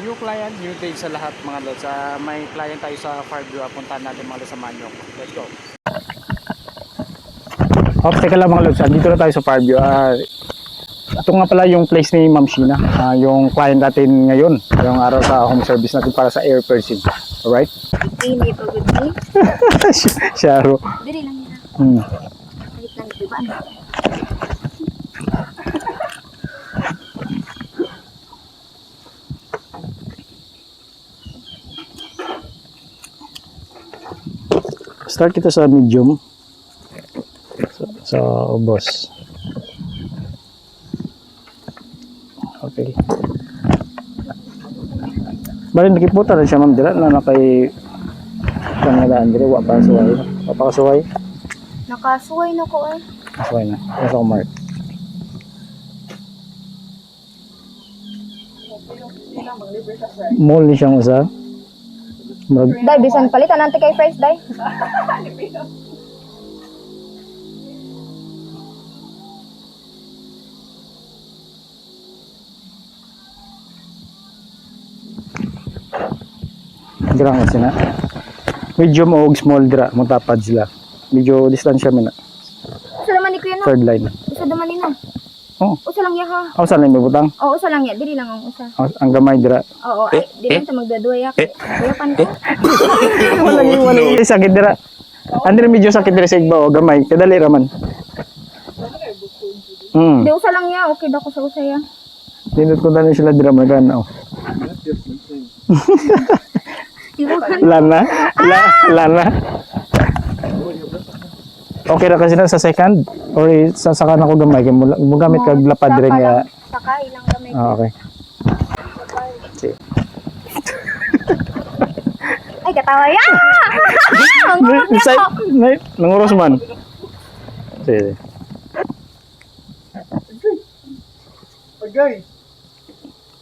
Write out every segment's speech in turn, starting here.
New client, new day sa lahat mga lods. May client tayo sa Fairview. Puntahan natin mga lods sa Manyok. Let's go. Teka lang mga lods. Dito na tayo sa Fairview. Ito nga pala yung place ni Ma'am Sheena. Yung client natin ngayon. Yung araw sa home service natin para sa air person. Alright? Hindi pa good day. Sharo. Dili lang yun. Kahit lang, diba? Start kita sa medium. So, boss. Okay. Bali nakiputa rin siya ma'am dira na nakay kangadaan dira wa pa suway. Wa pa kasuway. Nakasuway na ko eh. Kasuway na. Asa ko mark. Mall ni siyang usa. Day, bisan palitan natin kay Fresh, Day. Dira nga sina. Medium o small dira mo tapad sila. Medyo distansya man na. Usa naman ni Kuya no. Third line. Usa naman ni no. Oh. Usa lang ya ha. Asa lang may butang? Oo, usa lang ya. Dili lang ang usa. Ang gamay dira. Oo, ay, di man ta magdaduwa ya. Kuya pan ko. Wala sakit dira. Andre medyo sakit dira sa igba o gamay. Kadali raman. Di usa lang ya. Okay da ko sa usa ya. Nindot ko dali sila dira magana oh. Lana. Lana. Okay ra kasi na sa second or sasaka na ko gamay kay mo gamit kag lapad dire nga. Saka ilang gamay. Okay. Sige. Ay katawa ya. Ang gurot niya ko. Nanguros man. Sige. Agay.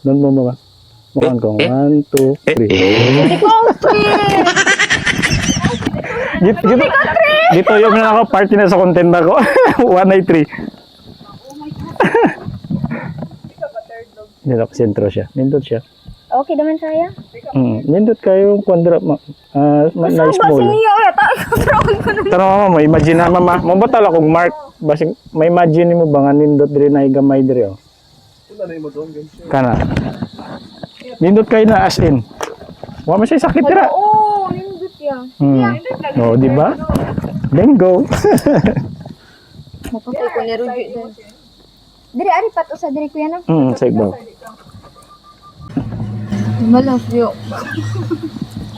Doon mo ba? Mukhang ko. 1, 2, 3. Hindi ko okay. Dito yung na ako party na sa content ako. 193. Dito ako sentro siya. Nindot siya. Okay naman saya. Nindot kayo kwandra nice Ba mall. niyo ya ta. Ko na. Tara mama, may imagine na mama. Mo batal akong mark. Basing may imagine nimo ba nga nindot diri na gamay diri oh. Wala na yung doon ganyan. Kana. Nindot kayo na as in. Wa man siya sakit dira. Oo, nindot ya. Oh, di ba? Then go. Mapatay ko ni Rudy doon. Diri ari pat usa diri kuya na. Sa igbaw. Malas yo.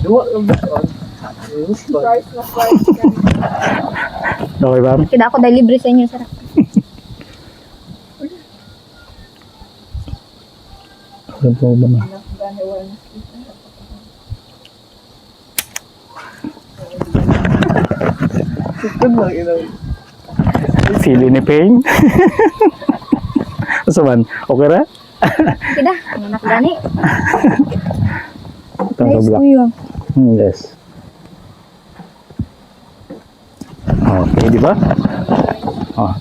Duwa yung doon. Okay ba? Kida ako dahil libre sa inyo sarap. Ano po ba na? Sistem lang ina. Feel any pain? Asa man? Okay ra? Kida, anak gani. Itong Nice black. kuya. Yes. Okay, di ba? Oh.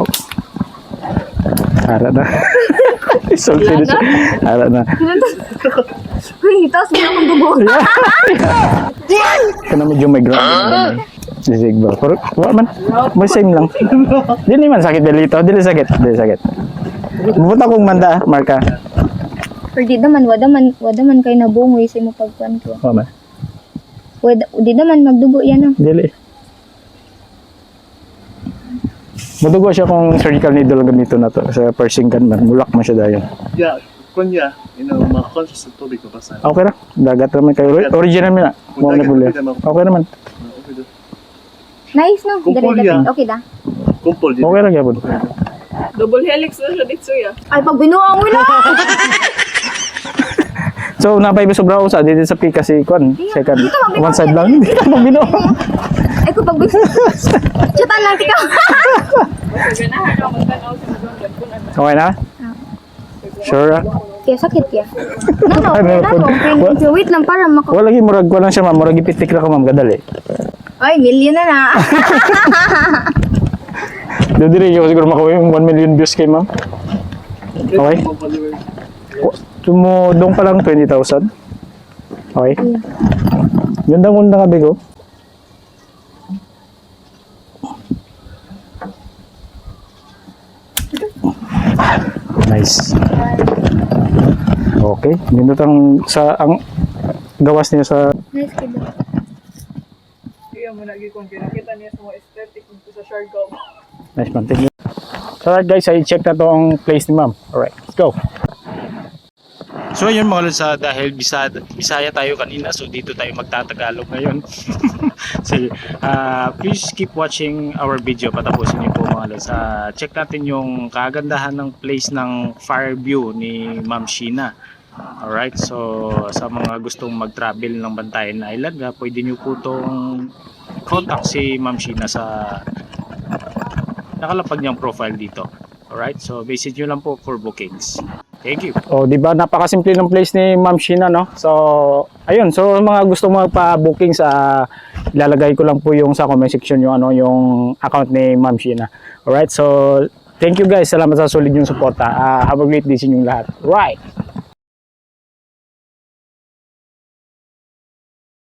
Oh. Ara na. Isolti na siya. Ara na. Uy, taas mo akong dugo. Kana medyo may ground. Sisig ba? Pero wala man. May same lang. Dili man sakit dito. Dili sakit. Dili sakit. Buta kong manda, marka. Pero di naman, wada man kay nabungoy sa mo pagkuan ko. Wala man. Di naman magdugo yan ah. Dili. Madugo siya kung surgical needle gamito na to. Sa pursing gun man. Mulak man siya dayon. Yeah, kunya, ma-conscious sa tubig ko basta. Okay ra. Dagat naman kayo. Original mo na. Mo na puli. Okay naman. Okay do. Nice no? Kumpol Dali yan. okay da. Kumpol din. Okay lang yapon. Double helix na siya dito ya. Ay, pag binuang mo na! So napay sobra usa dito sa pika si Kon. Second. One side lang. Dito mabino. Ay, kung pag chutan lang tika. Ganahan ako magtanaw sa mga kung ano. Okay na? Sure. Kaya sakit ya. No, Ano, no. Wait lang para maka... Wala gi murag ko lang siya ma'am. Murag ipitik ra ko ma'am kadali. Ay, million na na. Doon din yung siguro makuha yung 1 million views kay ma'am. Okay. Doon pa lang 20,000. Okay. Ganda ka, Bigo. Nice. Okay. Ganda ang gawas niya sa Nice kid. Kaya mo lagi kung kinakita niya sa mga aesthetic dito sa Siargao. nice man. Thank you. So alright guys, I check na to ang place ni ma'am. Alright, let's go. So ayun mga lods, dahil Bisaya tayo kanina, so dito tayo magtatagalog ngayon. Sige, please keep watching our video, patapusin niyo po mga lods. Check natin yung kagandahan ng place ng Fireview ni Ma'am Sheena. Alright, so sa mga gustong mag-travel ng Bantayan Island, pwede niyo po itong contact si Ma'am Sheena sa nakalapag niyang profile dito. Alright, so visit nyo lang po for bookings. Thank you. Oh, di ba napakasimple ng place ni Ma'am Sheena, no? So, ayun. So, mga gusto magpa-booking sa ilalagay ko lang po yung sa comment section yung yung account ni Ma'am Sheena. Alright, so thank you guys. Salamat sa solid yung suporta. Have a great day sa inyong lahat. Right.